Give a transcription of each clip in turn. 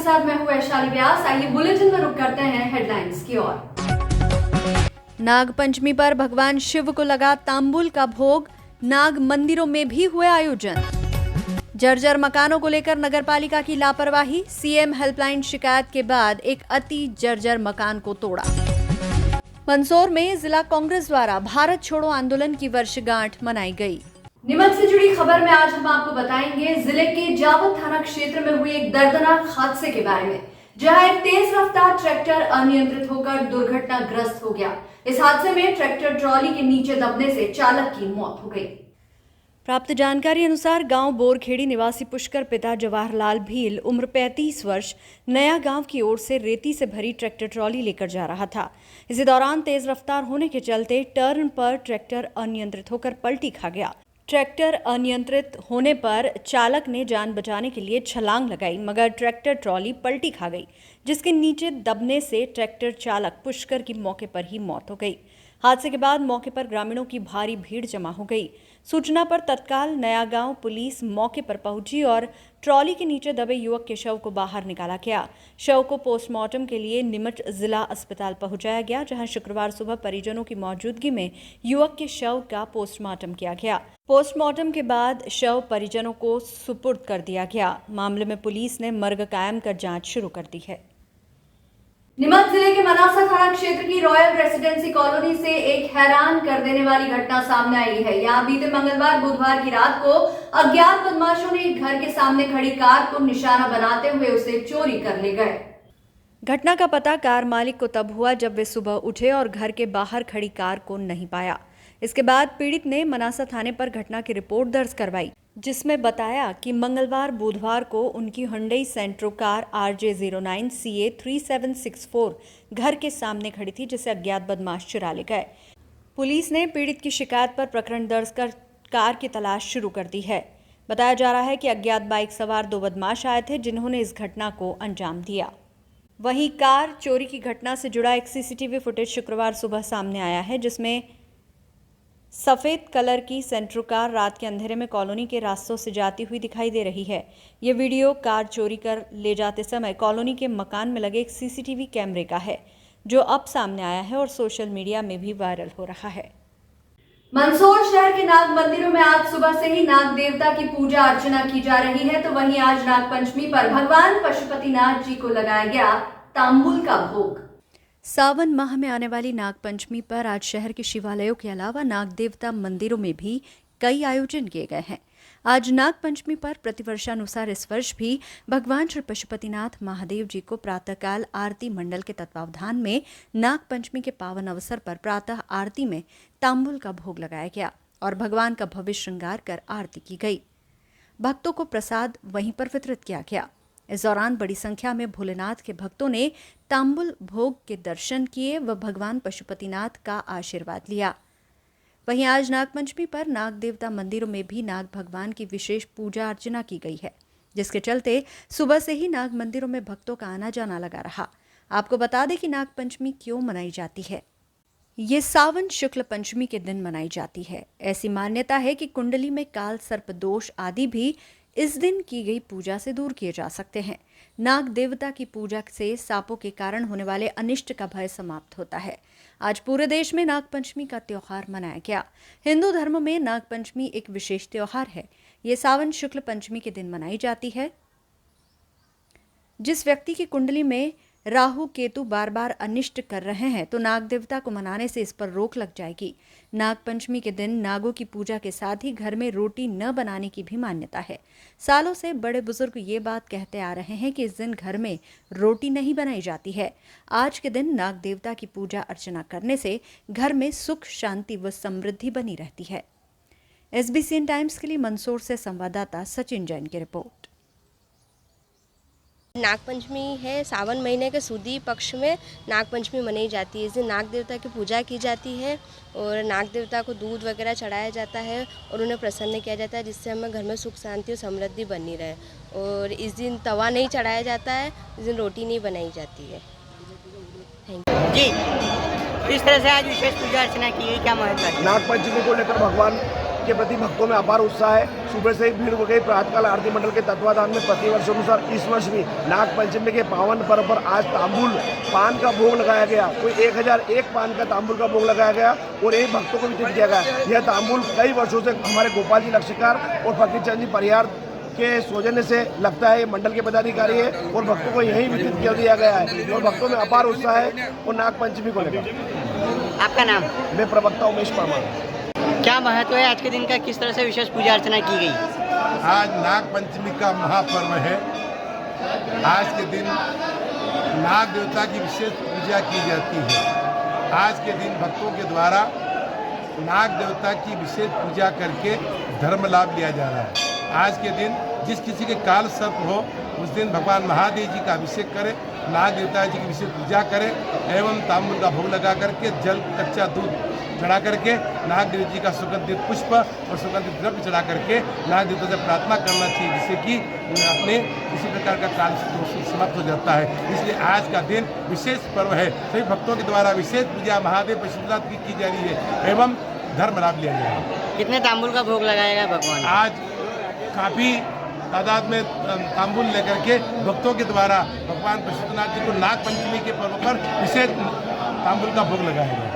साथ मैं हूं वैशाली व्यास। आइए बुलेटिन में रुक करते हैं हेडलाइंस की ओर। नाग पंचमी पर भगवान शिव को लगा तांबुल का भोग, नाग मंदिरों में भी हुए आयोजन। जर्जर मकानों को लेकर नगरपालिका की लापरवाही, सीएम हेल्पलाइन शिकायत के बाद एक अति जर्जर मकान को तोड़ा। मंदसौर में जिला कांग्रेस द्वारा भारत छोड़ो आंदोलन की वर्षगांठ मनाई गई। नीमच से जुड़ी खबर में आज हम आपको बताएंगे जिले के जावद थाना क्षेत्र में हुए एक दर्दनाक हादसे के बारे में, जहां एक तेज रफ्तार ट्रैक्टर अनियंत्रित होकर दुर्घटनाग्रस्त हो गया। इस हादसे में ट्रैक्टर ट्रॉली के नीचे दबने से चालक की मौत हो गई। प्राप्त जानकारी अनुसार गांव बोरखेड़ी निवासी पुष्कर पिता जवाहरलाल भील उम्र 35 वर्ष नया गांव की ओर से रेती से भरी ट्रैक्टर ट्रॉली लेकर जा रहा था। इसी दौरान तेज रफ्तार होने के चलते टर्न पर ट्रैक्टर अनियंत्रित होकर पलटी खा गया। ट्रैक्टर अनियंत्रित होने पर चालक ने जान बचाने के लिए छलांग लगाई, मगर ट्रैक्टर ट्रॉली पलटी खा गई, जिसके नीचे दबने से ट्रैक्टर चालक पुष्कर की मौके पर ही मौत हो गई। हादसे के बाद मौके पर ग्रामीणों की भारी भीड़ जमा हो गई। सूचना पर तत्काल नया गांव पुलिस मौके पर पहुंची और ट्रॉली के नीचे दबे युवक के शव को बाहर निकाला गया। शव को पोस्टमार्टम के लिए नीमच जिला अस्पताल पहुंचाया गया, जहां शुक्रवार सुबह परिजनों की मौजूदगी में युवक के शव का पोस्टमार्टम किया गया। पोस्टमार्टम के बाद शव परिजनों को सुपुर्द कर दिया गया। मामले में पुलिस ने मर्ग कायम कर जांच शुरू कर दी है। नीमच जिले के मनासा थाना क्षेत्र की रॉयल रेसिडेंसी कॉलोनी से एक हैरान कर देने वाली घटना सामने आई है। यहां बीते मंगलवार बुधवार की रात को अज्ञात बदमाशों ने एक घर के सामने खड़ी कार को निशाना बनाते हुए उसे चोरी कर ले गए। घटना का पता कार मालिक को तब हुआ जब वे सुबह उठे और घर के बाहर खड़ी कार को नहीं पाया। इसके बाद पीड़ित ने मनासा थाने पर घटना की रिपोर्ट दर्ज करवाई, जिसमें बताया कि मंगलवार बुधवार को उनकी Hyundai Santro car RJ09 CA 3764 घर के सामने खड़ी थी, जिसे अज्ञात बदमाश चुरा ले गए। पुलिस ने पीड़ित की शिकायत पर प्रकरण दर्ज कर कार की तलाश शुरू कर दी है। बताया जा रहा है कि अज्ञात बाइक सवार 2 बदमाश आए थे, जिन्होंने इस घटना को अंजाम दिया। वहीं कार चोरी की घटना से जुड़ा एक CCTV फुटेज शुक्रवार सुबह सामने आया है, जिसमें सफेद कलर की सेंट्रो कार रात के अंधेरे में कॉलोनी के रास्तों से जाती हुई दिखाई दे रही है। ये वीडियो कार चोरी कर ले जाते समय कॉलोनी के मकान में लगे एक CCTV कैमरे का है, जो अब सामने आया है और सोशल मीडिया में भी वायरल हो रहा है। मंदसौर शहर के नाग मंदिरों में आज सुबह से ही नाग देवता की पूजा अर्चना की जा रही है, तो वहीं आज नाग पंचमी पर भगवान पशुपतिनाथ जी को लगाया गया तांबुल का भोग। सावन माह में आने वाली नाग पंचमी पर आज शहर के शिवालयों के अलावा नाग देवता मंदिरों में भी कई आयोजन किए गए हैं। आज नाग पंचमी पर प्रतिवर्षानुसार इस वर्ष भी भगवान श्री पशुपतिनाथ महादेव जी को प्रातःकाल आरती मंडल के तत्वावधान में नाग पंचमी के पावन अवसर पर प्रातः आरती में तांबुल का भोग लगाया गया और भगवान का भव्य श्रृंगार कर आरती की गई। भक्तों को प्रसाद वहीं पर वितरित किया गया। इस दौरान बड़ी संख्या में भोलेनाथ के भक्तों ने तांबुल भोग के दर्शन किए व भगवान पशुपतिनाथ का आशीर्वाद लिया। वहीं आज नागपंचमी पर नाग देवता मंदिरों में भी नाग भगवान की विशेष पूजा अर्चना की गई है, जिसके चलते सुबह से ही नाग मंदिरों में भक्तों का आना जाना लगा रहा। आपको बता दें कि नागपंचमी क्यों मनाई जाती है। ये सावन शुक्ल पंचमी के दिन मनाई जाती है। ऐसी मान्यता है कि कुंडली में काल सर्प दोष आदि भी इस दिन की गई पूजा से दूर किए जा सकते हैं। नाग देवता की पूजा से सांपों के कारण होने वाले अनिष्ट का भय समाप्त होता है। आज पूरे देश में नागपंचमी का त्योहार मनाया गया। हिंदू धर्म में नागपंचमी एक विशेष त्योहार है। ये सावन शुक्ल पंचमी के दिन मनाई जाती है। जिस व्यक्ति की कुंडली में राहु केतु बार बार अनिष्ट कर रहे हैं, तो नाग देवता को मनाने से इस पर रोक लग जाएगी। नाग पंचमी के दिन नागों की पूजा के साथ ही घर में रोटी न बनाने की भी मान्यता है। सालों से बड़े बुजुर्ग ये बात कहते आ रहे हैं कि इस दिन घर में रोटी नहीं बनाई जाती है। आज के दिन नाग देवता की पूजा अर्चना करने से घर में सुख शांति व समृद्धि बनी रहती है। SBCN टाइम्स के लिए मंदसौर से संवाददाता सचिन जैन की रिपोर्ट। नागपंचमी है, सावन महीने के सुदी पक्ष में नागपंचमी मनाई जाती है। इस दिन नाग देवता की पूजा की जाती है और नाग देवता को दूध वगैरह चढ़ाया जाता है और उन्हें प्रसन्न किया जाता है, जिससे हमें घर में सुख शांति और समृद्धि बनी रहे। और इस दिन तवा नहीं चढ़ाया जाता है, इस दिन रोटी नहीं बनाई जाती है। थैंक यू जी। इस तरह से आज विशेष पूजा अर्चना की गई, क्या महत्व है? नागपंचमी को लेकर भगवान के प्रति भक्तों में अपार उत्साह है। सुबह से ही भीड़ हो गई। प्रातःकाल आरती मंडल के तत्वाधान में प्रतिवर्ष अनुसार इस वर्ष भी नाग पंचमी के पावन पर्व पर आज तांबुल पान का भोग लगाया गया। कोई 1001 पान का तांबुल का भोग लगाया गया और यही भक्तों को वितरित किया गया। यह तांबुल कई वर्षों से हमारे गोपाल जी लक्षकार और फकीर चंद जी परिहार के सौजन्य से लगता है। मंडल के पदाधिकारी है और भक्तों को यहीं वितरित कर दिया गया है और भक्तों में अपार उत्साह है और नाग पंचमी को लेकर। आपका नाम? मैं प्रवक्ता उमेश परमार। क्या महत्व है आज के दिन का, किस तरह से विशेष पूजा अर्चना की गई? आज नाग पंचमी का महापर्व है। आज के दिन नाग देवता की विशेष पूजा की जाती है। आज के दिन भक्तों के द्वारा नाग देवता की विशेष पूजा करके धर्म लाभ लिया जा रहा है। आज के दिन जिस किसी के काल सर्प हो उस दिन भगवान महादेव जी का अभिषेक करें, नाग देवता जी की विशेष पूजा करें एवं तांबुल का भोग लगा करके जल कच्चा दूध चढ़ा करके नाग देव जी का सुगंधित पुष्प और सुगंधित द्रव्य चढ़ा करके नाग देवता से प्रार्थना करना चाहिए, जिससे कि अपने किसी प्रकार का काल समाप्त हो जाता है। इसलिए आज का दिन विशेष पर्व है। सभी भक्तों के द्वारा विशेष पूजा महादेव पशुपतिनाथ की जा रही है एवं धर्म लाभ लिया जाएगा। कितने तांबुल का भोग लगाएगा भगवान? आज काफ़ी तादाद में तांबुल लेकर के भक्तों के द्वारा भगवान पशुपतिनाथ जी को नाग पंचमी के पर्व पर विशेष तांबुल का भोग लगाएगा।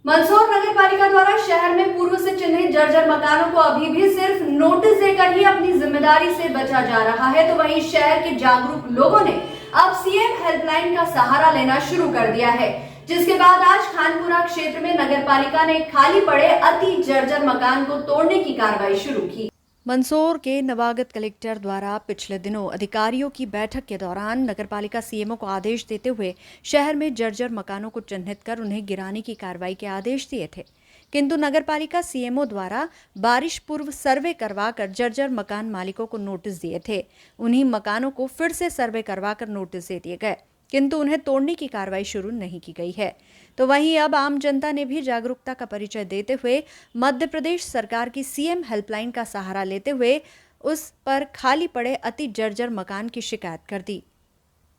मंदसौर नगर पालिका द्वारा शहर में पूर्व से चिन्हित जर्जर मकानों को अभी भी सिर्फ नोटिस देकर ही अपनी जिम्मेदारी से बचा जा रहा है, तो वहीं शहर के जागरूक लोगों ने अब सीएम हेल्पलाइन का सहारा लेना शुरू कर दिया है, जिसके बाद आज खानपुरा क्षेत्र में नगर पालिका ने खाली पड़े अति जर्जर मकान को तोड़ने की कार्रवाई शुरू की। मंदसौर के नवागत कलेक्टर द्वारा पिछले दिनों अधिकारियों की बैठक के दौरान नगरपालिका सीएमओ को आदेश देते हुए शहर में जर्जर मकानों को चिन्हित कर उन्हें गिराने की कार्रवाई के आदेश दिए थे, किंतु नगरपालिका सीएमओ द्वारा बारिश पूर्व सर्वे करवाकर जर्जर मकान मालिकों को नोटिस दिए थे। उन्हीं मकानों को फिर से सर्वे करवाकर नोटिस दे दिए गए, किंतु उन्हें तोड़ने की कार्रवाई शुरू नहीं की गई है। तो वहीं अब आम जनता ने भी जागरूकता का परिचय देते हुए मध्य प्रदेश सरकार की सीएम हेल्पलाइन का सहारा लेते हुए उस पर खाली पड़े अति जर्जर मकान की शिकायत कर दी,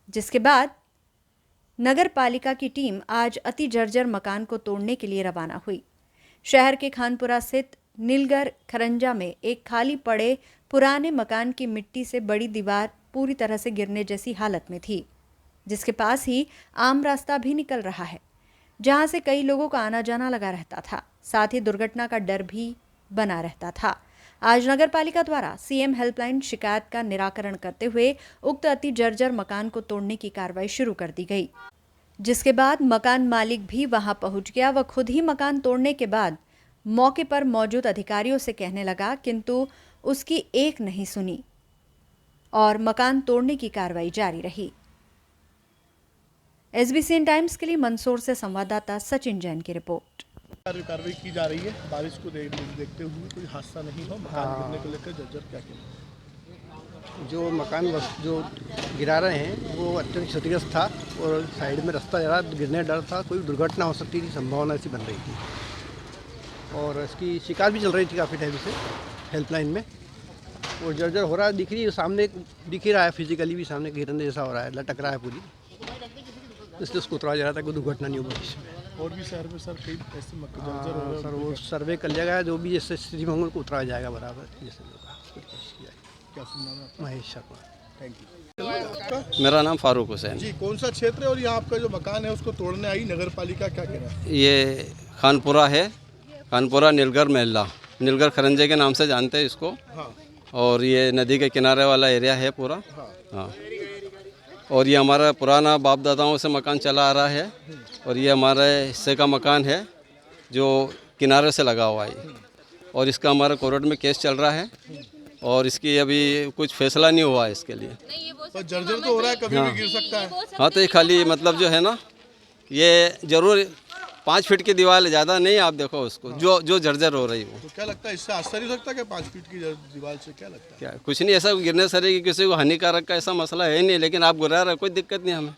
जिसके बाद नगर पालिका की टीम आज अति जर्जर मकान को तोड़ने के लिए रवाना हुई। शहर के खानपुरा स्थित नीलगर खरंजा में एक खाली पड़े पुराने मकान की मिट्टी से बड़ी दीवार पूरी तरह से गिरने जैसी हालत में थी, जिसके पास ही आम रास्ता भी निकल रहा है, जहां से कई लोगों का आना जाना लगा रहता था। साथ ही दुर्घटना का डर भी बना रहता था। आज नगर पालिका द्वारा सीएम हेल्पलाइन शिकायत का निराकरण करते हुए उक्त अति जर्जर मकान को तोड़ने की कार्रवाई शुरू कर दी गई, जिसके बाद मकान मालिक भी वहां पहुंच गया। वह खुद ही मकान तोड़ने के बाद मौके पर मौजूद अधिकारियों से कहने लगा, किंतु उसकी एक नहीं सुनी और मकान तोड़ने की कार्रवाई जारी रही। SBCN टाइम्स के लिए मंदसौर से संवाददाता सचिन जैन की रिपोर्ट। कार्रवाई की जा रही है बारिश को देखते हुए, कोई हादसा नहीं हो। मकान गिरने को लेकर जर्जर क्या कहना? जो मकान जो गिरा रहे हैं वो अत्यंत क्षतिग्रस्त था और साइड में रास्ता जरा गिरने डर था, कोई दुर्घटना हो सकती थी, संभावना ऐसी बन रही थी और इसकी शिकायत भी चल रही थी काफ़ी टाइम से हेल्पलाइन में। और जर्जर हो रहा है, दिख रही है, सामने दिख ही रहा है, फिजिकली भी सामने गिरने जैसा हो रहा है, लटक रहा है पूरी, इसलिए उसको उतरा जा रहा था, कोई दुर्घटना नहीं हो इसमें। और भी शहर में सर कई ऐसे जर्जर हो रहे हैं। सर वो सर्वे कर लिया गया, जो भी जैसे स्थिति में होंगे उनको उतराया जाएगा बराबर, जैसे होगा क्या सुनना है? महेश शर्मा। Thank you. मेरा नाम फारूक हुसैन जी, कौन सा क्षेत्र है और यहाँ आपका जो मकान है उसको तोड़ने आई नगर पालिका, क्या कह रहा है? ये खानपुरा है, खानपुरा नीलगर महल्ला, नीलगर खरंजे के नाम से जानते हैं इसको। हाँ। और ये नदी के किनारे वाला एरिया है पूरा। हाँ। और ये हमारा पुराना बाप दादाओं से मकान चला आ रहा है और ये हमारे हिस्से का मकान है जो किनारे से लगा हुआ है और इसका हमारा कोर्ट में केस चल रहा है और इसकी अभी कुछ फैसला नहीं हुआ है इसके लिए। तो जर्जर तो हो रहा है, कभी भी गिर सकता है। हाँ, तो ये खाली मतलब जो है ना, ये जरूर 5 फीट की दीवार ज़्यादा नहीं, आप देखो उसको जो जर्जर हो रही हो। तो क्या लगता है इससे असर ही सकता है क्या 5 फीट की दीवार से? क्या लगता है? क्या कुछ नहीं, ऐसा गिरने से कि किसी को हानिकारक का ऐसा मसला है नहीं, लेकिन आप गिरा रहे, कोई दिक्कत नहीं हमें,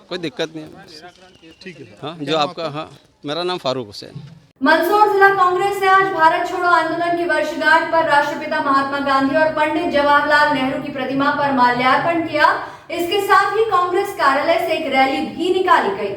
कोई दिक्कत नहीं है। ठीक है। हाँ, जो आपका। हाँ, मेरा नाम फारूक हुसैन। मंदसौर जिला कांग्रेस ने आज भारत छोड़ो आंदोलन की वर्षगांठ पर राष्ट्रपिता महात्मा गांधी और पंडित जवाहरलाल नेहरू की प्रतिमा पर माल्यार्पण किया। इसके साथ ही कांग्रेस कार्यालय से एक रैली भी निकाली गई।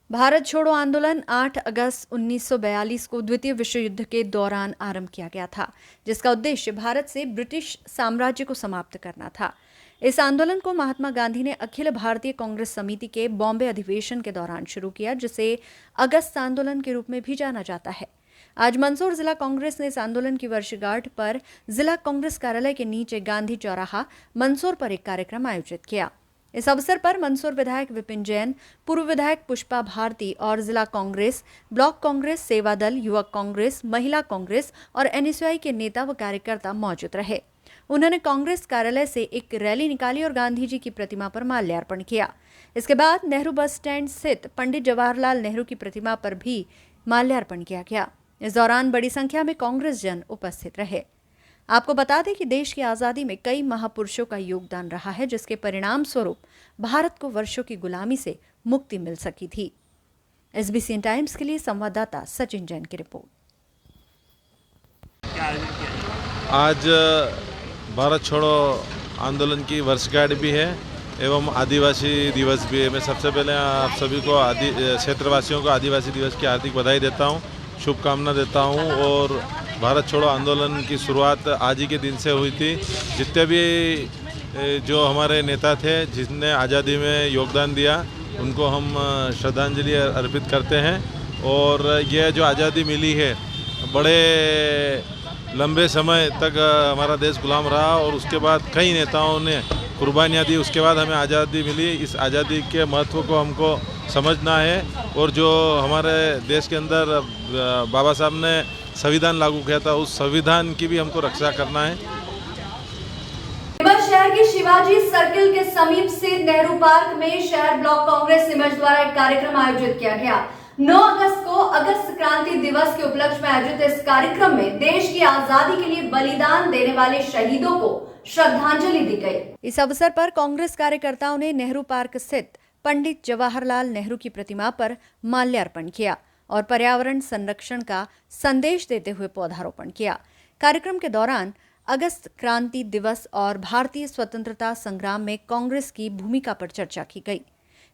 भारत छोड़ो आंदोलन 8 अगस्त 1942 को द्वितीय विश्व युद्ध के दौरान आरंभ किया गया था, जिसका उद्देश्य भारत से ब्रिटिश साम्राज्य को समाप्त करना था। इस आंदोलन को महात्मा गांधी ने अखिल भारतीय कांग्रेस समिति के बॉम्बे अधिवेशन के दौरान शुरू किया, जिसे अगस्त आंदोलन के रूप में भी जाना जाता है। आज मंदसौर जिला कांग्रेस ने इस आंदोलन की वर्षगांठ पर जिला कांग्रेस कार्यालय के नीचे गांधी चौराहा मंदसौर पर एक कार्यक्रम आयोजित किया। इस अवसर पर मंदसौर विधायक विपिन जैन, पूर्व विधायक पुष्पा भारती और जिला कांग्रेस, ब्लॉक कांग्रेस, सेवा दल, युवक कांग्रेस, महिला कांग्रेस और एनएसयूआई के नेता व कार्यकर्ता मौजूद रहे। उन्होंने कांग्रेस कार्यालय से एक रैली निकाली और गांधी जी की प्रतिमा पर माल्यार्पण किया। इसके बाद नेहरू बस स्टैंड स्थित पंडित जवाहरलाल नेहरू की प्रतिमा पर भी माल्यार्पण किया गया। इस दौरान बड़ी संख्या में कांग्रेस जन उपस्थित रहे। आपको बता दें कि देश की आज़ादी में कई महापुरुषों का योगदान रहा है, जिसके परिणाम स्वरूप भारत को वर्षों की गुलामी से मुक्ति मिल सकी थी। SBCN टाइम्स के लिए संवाददाता सचिन जैन की रिपोर्ट। आज भारत छोड़ो आंदोलन की वर्षगांठ भी है एवं आदिवासी दिवस भी है। मैं सबसे पहले आप सभी को क्षेत्रवासियों को आदिवासी दिवस की हार्दिक बधाई देता हूँ, शुभकामना देता हूँ। और भारत छोड़ो आंदोलन की शुरुआत आज ही के दिन से हुई थी। जितने भी जो हमारे नेता थे जिसने आज़ादी में योगदान दिया, उनको हम श्रद्धांजलि अर्पित करते हैं। और यह जो आज़ादी मिली है, बड़े लंबे समय तक हमारा देश गुलाम रहा और उसके बाद कई नेताओं ने कुर्बानियाँ दी, उसके बाद हमें आज़ादी मिली। इस आज़ादी के महत्व को हमको समझना है और जो हमारे देश के अंदर बाबा साहब ने संविधान लागू किया था, उस संविधान की भी हमको रक्षा करना है। नीमच शहर के शिवाजी सर्किल के समीप स्थित नेहरू पार्क में शहर ब्लॉक कांग्रेस नीमच द्वारा एक कार्यक्रम आयोजित किया गया। 9 अगस्त को अगस्त क्रांति दिवस के उपलक्ष्य में आयोजित इस कार्यक्रम में देश की आजादी के लिए बलिदान देने वाले शहीदों को श्रद्धांजलि दी गई। इस अवसर पर कांग्रेस कार्यकर्ताओं ने नेहरू पार्क स्थित पंडित जवाहरलाल नेहरू की प्रतिमा पर माल्यार्पण किया और पर्यावरण संरक्षण का संदेश देते हुए पौधारोपण किया। कार्यक्रम के दौरान अगस्त क्रांति दिवस और भारतीय स्वतंत्रता संग्राम में कांग्रेस की भूमिका पर चर्चा की गई।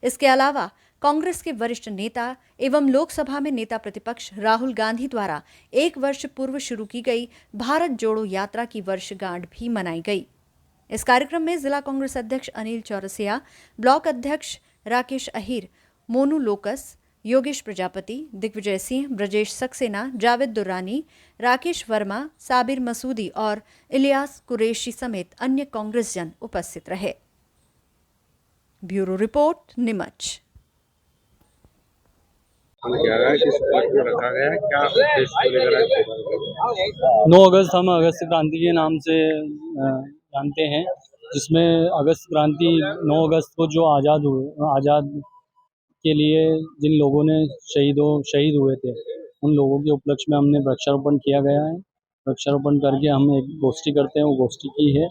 इसके अलावा कांग्रेस के वरिष्ठ नेता एवं लोकसभा में नेता प्रतिपक्ष राहुल गांधी द्वारा 1 वर्ष पूर्व शुरू की गई भारत जोड़ो यात्रा की वर्षगांठ भी मनाई गई। इस कार्यक्रम में जिला कांग्रेस अध्यक्ष अनिल चौरसिया, ब्लॉक अध्यक्ष राकेश अहिर, मोनू लोकस, योगेश प्रजापति, दिग्विजय सिंह, ब्रजेश सक्सेना, जावेद दुर्रानी, राकेश वर्मा, साबिर मसूदी और इलियास कुरैशी समेत अन्य कांग्रेस जन उपस्थित रहे। Bureau report, Neemuch. 9 अगस्त हम अगस्त क्रांति के नाम से जानते हैं, जिसमें अगस्त क्रांति 9 अगस्त को जो आज़ाद के लिए जिन लोगों ने शहीद हुए थे, उन लोगों के उपलक्ष्य में हमने वृक्षारोपण किया गया है। वृक्षारोपण करके हम एक गोष्ठी करते हैं, वो गोष्ठी की है।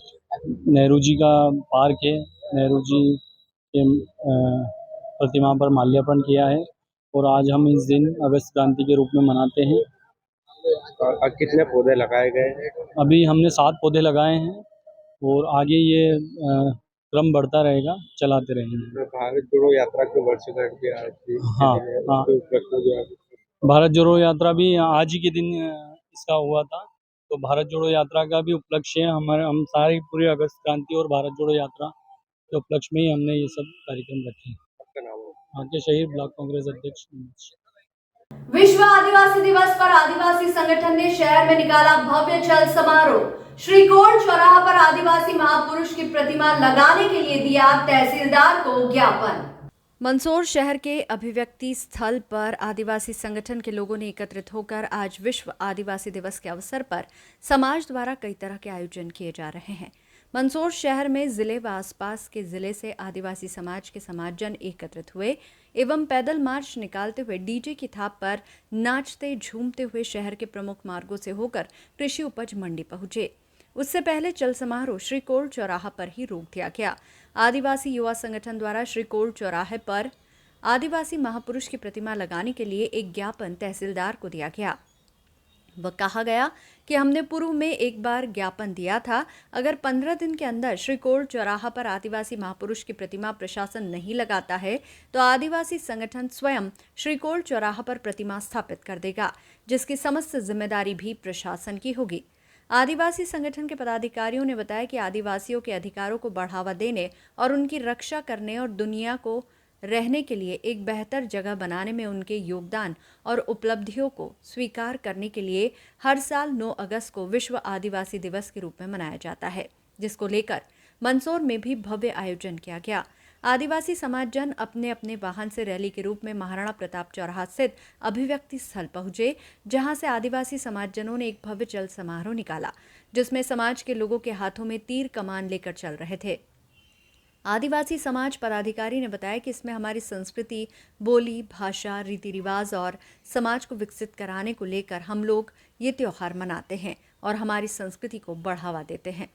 नेहरू जी का पार्क है, नेहरू जी के प्रतिमा पर माल्यार्पण किया है और आज हम इस दिन अगस्त क्रांति के रूप में मनाते हैं। कितने पौधे लगाए गए हैं? अभी हमने 7 पौधे लगाए हैं और आगे ये क्रम बढ़ता रहेगा, चलाते रहेंगे। भारत जोड़ो यात्रा की वर्षगांठ भी आज थी। हाँ। भारत जोड़ो यात्रा भी आज ही के दिन इसका हुआ था, तो भारत जोड़ो यात्रा का भी उपलक्ष्य है। हम सारी पूरी अगस्त क्रांति और भारत जोड़ो यात्रा के उपलक्ष्य में ही हमने ये सब कार्यक्रम रखे हैं। आपके शहीद ब्लॉक कांग्रेस अध्यक्ष। विश्व आदिवासी दिवस पर आदिवासी संगठन ने शहर में निकाला भव्य चल समारोह। श्रीकोट चौराहा पर आदिवासी महापुरुष की प्रतिमा लगाने के लिए दिया तहसीलदार को ज्ञापन। मंदसौर शहर के अभिव्यक्ति स्थल पर आदिवासी संगठन के लोगों ने एकत्रित होकर आज विश्व आदिवासी दिवस के अवसर पर समाज द्वारा कई तरह के आयोजन किए जा रहे हैं। मंदसौर शहर में जिले व आसपास के जिले से आदिवासी समाज के समाजजन एकत्रित हुए एवं पैदल मार्च निकालते हुए डीजे की थाप पर नाचते झूमते हुए शहर के प्रमुख मार्गों से होकर कृषि उपज मंडी पहुंचे। उससे पहले चल समारोह श्रीकोट चौराहा पर ही रोक दिया गया। आदिवासी युवा संगठन द्वारा श्रीकोट चौराहे पर आदिवासी महापुरुष की प्रतिमा लगाने के लिए एक ज्ञापन तहसीलदार को दिया गया। वह कहा गया कि हमने पूर्व में एक बार ज्ञापन दिया था, अगर 15 दिन के अंदर श्री कोल चौराहा पर आदिवासी महापुरुष की प्रतिमा प्रशासन नहीं लगाता है तो आदिवासी संगठन स्वयं श्री कोल चौराहा पर प्रतिमा स्थापित कर देगा, जिसकी समस्त जिम्मेदारी भी प्रशासन की होगी। आदिवासी संगठन के पदाधिकारियों ने बताया कि आदिवासियों के अधिकारों को बढ़ावा देने और उनकी रक्षा करने और दुनिया को रहने के लिए एक बेहतर जगह बनाने में उनके योगदान और उपलब्धियों को स्वीकार करने के लिए हर साल 9 अगस्त को विश्व आदिवासी दिवस के रूप में मनाया जाता है, जिसको लेकर मंदसौर में भी भव्य आयोजन किया गया। आदिवासी समाज जन अपने अपने वाहन से रैली के रूप में महाराणा प्रताप चौराहा स्थित अभिव्यक्ति स्थल पहुंचे, जहां से आदिवासी समाजजनों ने एक भव्य चल समारोह निकाला, जिसमें समाज के लोगों के हाथों में तीर कमान लेकर चल रहे थे। आदिवासी समाज पदाधिकारी ने बताया कि इसमें हमारी संस्कृति, बोली, भाषा, रीति रिवाज और समाज को विकसित कराने को लेकर हम लोग ये त्योहार मनाते हैं और हमारी संस्कृति को बढ़ावा देते हैं।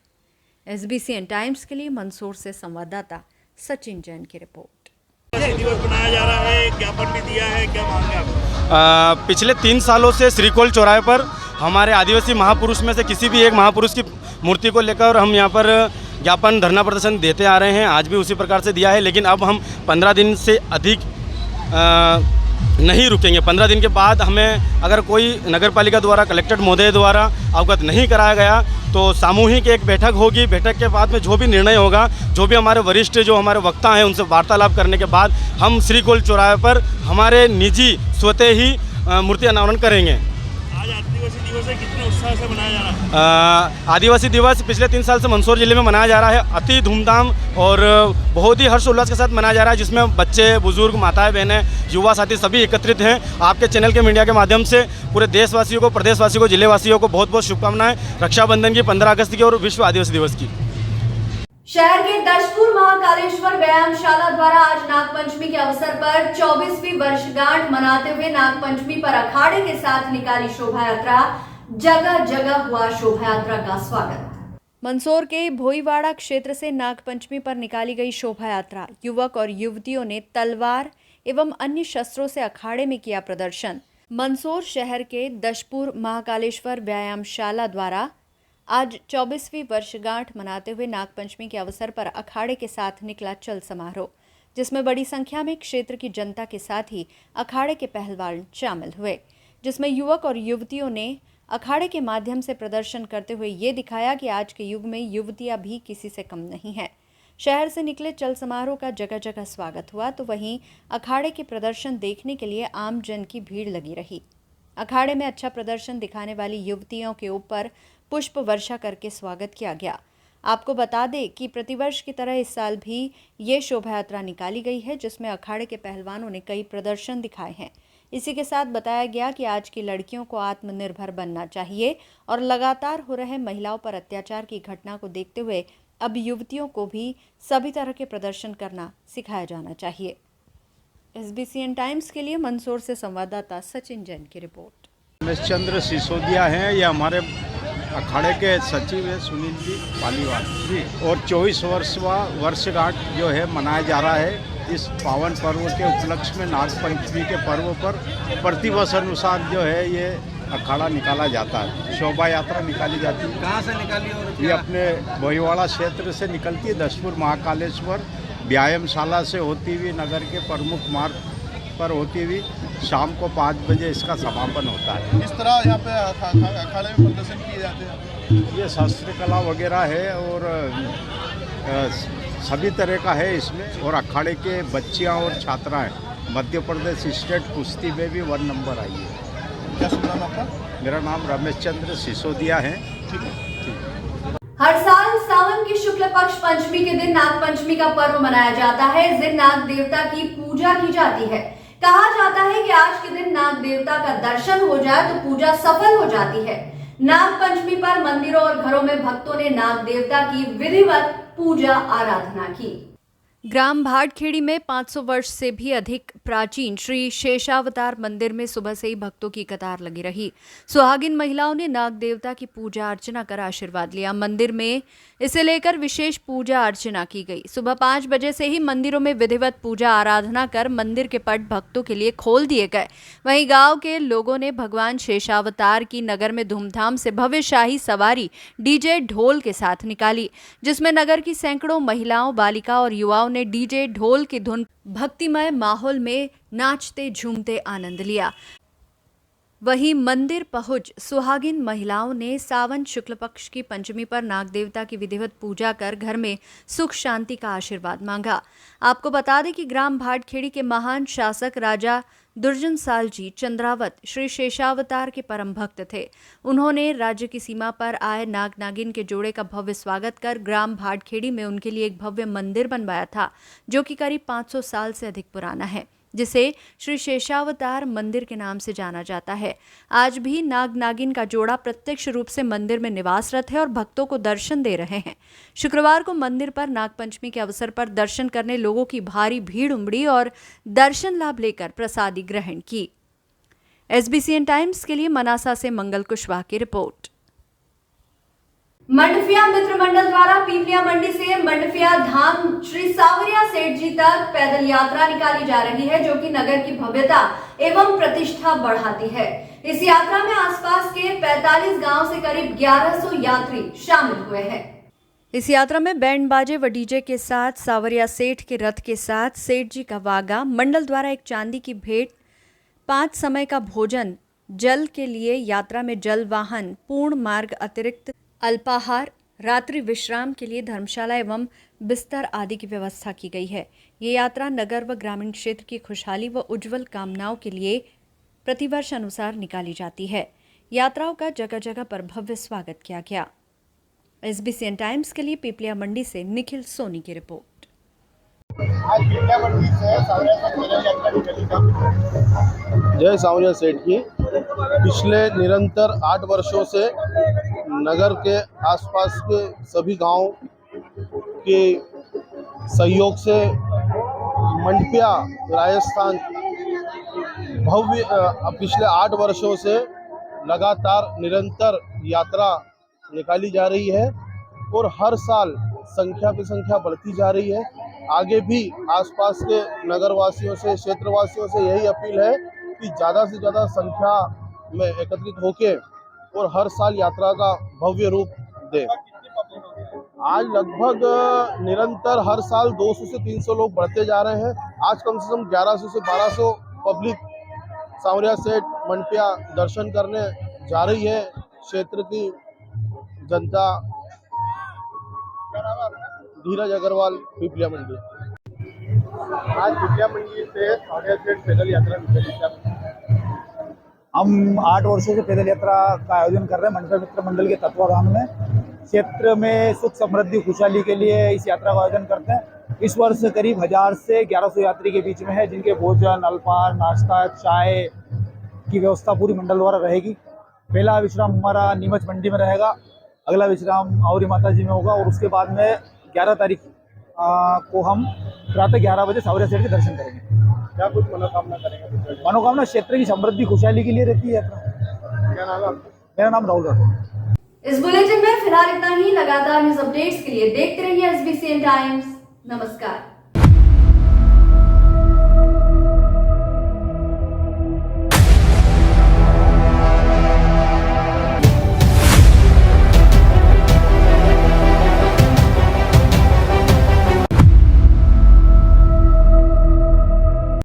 SBCN टाइम्स के लिए मंदसौर से संवाददाता सचिन जैन की रिपोर्ट। दिवस मनाया जा रहा है, ज्ञापन भी दिया है, क्या मांग है आपकी? पिछले 3 सालों से श्री कोल चौराहे पर हमारे आदिवासी महापुरुष में से किसी भी एक महापुरुष की मूर्ति को लेकर हम यहाँ पर ज्ञापन धरना प्रदर्शन देते आ रहे हैं। आज भी उसी प्रकार से दिया है, लेकिन अब हम 15 दिन से अधिक नहीं रुकेंगे। 15 दिन के बाद हमें अगर कोई नगर पालिका द्वारा, कलेक्टर महोदय द्वारा अवगत नहीं कराया गया तो सामूहिक एक बैठक होगी। बैठक के बाद में जो भी निर्णय होगा, जो भी हमारे वरिष्ठ, जो हमारे वक्ता हैं, उनसे वार्तालाप करने के बाद हम श्री कोल चौराहे पर हमारे निजी स्वतः ही मूर्ति अनावरण करेंगे। आज आदिवासी दिवस है, कितने उत्साह से मनाया जा रहा है? आदिवासी दिवस पिछले 3 साल से मंदसौर जिले में मनाया जा रहा है। अति धूमधाम और बहुत ही हर्षोल्लास के साथ मनाया जा रहा है, जिसमें बच्चे, बुजुर्ग, माताएं, बहनें, युवा साथी सभी एकत्रित हैं। आपके चैनल के मीडिया के माध्यम से पूरे देशवासियों को, प्रदेशवासियों को, जिलेवासियों को बहुत बहुत शुभकामनाएं रक्षाबंधन की, 15 अगस्त की और विश्व आदिवासी दिवस की। शहर के दशपुर महाकालेश्वर व्यायामशाला द्वारा आज नागपंचमी के अवसर पर 24वीं वर्षगांठ मनाते हुए नागपंचमी पर अखाड़े के साथ निकाली शोभा यात्रा, जगह जगह हुआ शोभा यात्रा का स्वागत। मंदसौर के भोईवाड़ा क्षेत्र से नागपंचमी पर निकाली गई शोभा यात्रा, युवक और युवतियों ने तलवार एवं अन्य शस्त्रों से अखाड़े में किया प्रदर्शन। मंदसौर शहर के दशपुर महाकालेश्वर व्यायामशाला द्वारा आज 24वीं वर्षगांठ मनाते हुए नागपंचमी के अवसर पर अखाड़े के साथ निकला चल समारोह, जिसमें बड़ी संख्या में क्षेत्र की जनता के साथ ही अखाड़े के पहलवान शामिल हुए, जिसमें युवक और युवतियों ने अखाड़े के माध्यम से प्रदर्शन करते हुए ये दिखाया कि आज के युग में युवतियां भी किसी से कम नहीं हैं। शहर से निकले चल समारोह का जगह जगह स्वागत हुआ, तो वहीं अखाड़े के प्रदर्शन देखने के लिए आम जन की भीड़ लगी रही। अखाड़े में अच्छा प्रदर्शन दिखाने वाली युवतियों के ऊपर पुष्प वर्षा करके स्वागत किया गया। आपको बता दें कि प्रतिवर्ष की तरह इस साल भी ये शोभा यात्रा निकाली गई है, जिसमें अखाड़े के पहलवानों ने कई प्रदर्शन दिखाए हैं। इसी के साथ बताया गया कि आज की लड़कियों को आत्मनिर्भर बनना चाहिए और लगातार हो रहे महिलाओं पर अत्याचार की घटना को देखते हुए अब युवतियों को भी सभी तरह के प्रदर्शन करना सिखाया जाना चाहिए। SBCN टाइम्स के लिए मंदसौर से संवाददाता सचिन जैन की रिपोर्ट। रमेशचंद्र सिसोदिया हैं, ये हमारे अखाड़े के सचिव है सुनील जी पालीवाल जी, और 24वां वर्षगांठ जो है मनाया जा रहा है। इस पावन पर्व के उपलक्ष्य में नागपंचमी के पर्व पर प्रतिवर्ष अनुसार जो है ये अखाड़ा निकाला जाता है, शोभा यात्रा निकाली जाती है। कहाँ से निकाली? और ये अपने भोईवाड़ा क्षेत्र से निकलती है, दशपुर महाकालेश्वर व्यायामशाला से होती हुई नगर के प्रमुख मार्ग पर होती हुई शाम को 5 बजे इसका समापन होता है। इस तरह यहाँ पे अखाड़े में प्रदर्शन किए जाते हैं। ये शस्त्र कला वगैरह है और सभी तरह का है इसमें, और अखाड़े के बच्चियाँ और छात्राएं मध्य प्रदेश स्टेट कुश्ती में भी 1 नंबर आई है। क्या शुभ नाम आपका? मेरा नाम रमेशचंद्र सिसोदिया है। ठीक है। हर साल सावन की शुक्ल पक्ष पंचमी के दिन नागपंचमी का पर्व मनाया जाता है। इस दिन नाग देवता की पूजा की जाती है। कहा जाता है कि आज के दिन नाग देवता का दर्शन हो जाए तो पूजा सफल हो जाती है। नाग पंचमी पर मंदिरों और घरों में भक्तों ने नाग देवता की विधिवत पूजा आराधना की। ग्राम भाटखेड़ी में 500 वर्ष से भी अधिक प्राचीन श्री शेषावतार मंदिर में सुबह से ही भक्तों की कतार लगी रही। सुहागिन महिलाओं ने नाग देवता की पूजा अर्चना कर आशीर्वाद लिया। मंदिर में इसे लेकर विशेष पूजा अर्चना की गई। सुबह 5 बजे से ही मंदिरों में विधिवत पूजा आराधना कर मंदिर के पट भक्तों के लिए खोल दिए गए। वहीं गांव के लोगों ने भगवान शेषावतार की नगर में धूमधाम से भव्य शाही सवारी डीजे ढोल के साथ निकाली, जिसमें नगर की सैकड़ों महिलाओं, बालिका और युवाओं ने डीजे ढोल की धुन भक्तिमय माहौल में नाचते झूमते आनंद लिया। वहीं मंदिर पहुंच सुहागिन महिलाओं ने सावन शुक्ल पक्ष की पंचमी पर नाग देवता की विधिवत पूजा कर घर में सुख शांति का आशीर्वाद मांगा। आपको बता दें कि ग्राम भाटखेड़ी के महान शासक राजा दुर्जनसाल जी चंद्रावत श्री शेषावतार के परम भक्त थे। उन्होंने राज्य की सीमा पर आए नाग नागिन के जोड़े का भव्य स्वागत कर ग्राम भाटखेड़ी में उनके लिए एक भव्य मंदिर बनवाया था, जो कि करीब 500 साल से अधिक पुराना है, जिसे श्री शेषावतार मंदिर के नाम से जाना जाता है। आज भी नाग नागिन का जोड़ा प्रत्यक्ष रूप से मंदिर में निवासरत है और भक्तों को दर्शन दे रहे हैं। शुक्रवार को मंदिर पर नागपंचमी के अवसर पर दर्शन करने लोगों की भारी भीड़ उमड़ी और दर्शन लाभ लेकर प्रसादी ग्रहण की। SBCN टाइम्स के लिए मनासा से मंगल कुशवाहा की रिपोर्ट। मंडफिया मित्र मंडल द्वारा पीपलिया मंडी से मंडफिया धाम श्री सावरिया सेठ जी तक पैदल यात्रा निकाली जा रही है, जो कि नगर की भव्यता एवं प्रतिष्ठा बढ़ाती है। इस यात्रा में आसपास के 45 गांव से करीब 1100 यात्री शामिल हुए हैं। इस यात्रा में बैंड बाजे व डीजे के साथ सावरिया सेठ के रथ के साथ सेठ जी का वागा, मंडल द्वारा एक चांदी की भेंट, 5 समय का भोजन, जल के लिए यात्रा में जल वाहन, पूर्ण मार्ग अतिरिक्त अल्पाहार, रात्रि विश्राम के लिए धर्मशाला एवं बिस्तर आदि की व्यवस्था की गई है। ये यात्रा नगर व ग्रामीण क्षेत्र की खुशहाली व उज्जवल कामनाओं के लिए प्रतिवर्ष अनुसार निकाली जाती है। यात्राओं का जगह जगह पर भव्य स्वागत किया गया। SBCN टाइम्स के लिए पीपलिया मंडी से निखिल सोनी की रिपोर्ट। आज पीपलिया मंडी से जय सावरिया सेठ की पिछले निरंतर 8 वर्षों से नगर के आसपास के सभी गांव के सहयोग से मंडपिया राजस्थान भव्य पिछले 8 वर्षों से लगातार निरंतर यात्रा निकाली जा रही है और हर साल संख्या पे संख्या बढ़ती जा रही है। आगे भी आसपास के नगरवासियों से, क्षेत्रवासियों से यही अपील है कि ज़्यादा से ज़्यादा संख्या में एकत्रित होके और हर साल यात्रा का भव्य रूप दे। आज लगभग निरंतर हर साल 200 से 300 लोग बढ़ते जा रहे हैं। आज कम से कम 1100 से 1200 पब्लिक सावरिया सेठ मंडपिया दर्शन करने जा रही है। क्षेत्र की जनता। धीरज अग्रवाल, पीपलिया मंडी। आज पीपलिया मंडी से सावरिया सेठ पैदल यात्रा निकली। हम 8 वर्षों से पैदल यात्रा का आयोजन कर रहे हैं मंडल मित्र मंडल के तत्वाधान में। क्षेत्र में सुख समृद्धि खुशहाली के लिए इस यात्रा का आयोजन करते हैं। इस वर्ष करीब 1000 से 1100 यात्री के बीच में है, जिनके भोजन, अल्पाहार, नाश्ता, चाय की व्यवस्था पूरी मंडल द्वारा रहेगी। पहला विश्राम हमारा नीमच मंडी में रहेगा, अगला विश्राम आउरी माता जी में होगा और उसके बाद में 11 तारीख को हम प्रातः 11 बजे सावरिया सेठ के दर्शन करेंगे। क्या कुछ मनोकामना करेंगे? मनोकामना क्षेत्र की समृद्धि खुशहाली के लिए रहती है यात्रा। क्या नाम है आपका? मेरा नाम राहुल राठौर। इस बुलेटिन में फिलहाल इतना ही। लगातार न्यूज अपडेट्स के लिए देखते रहिए SBCN टाइम्स। नमस्कार।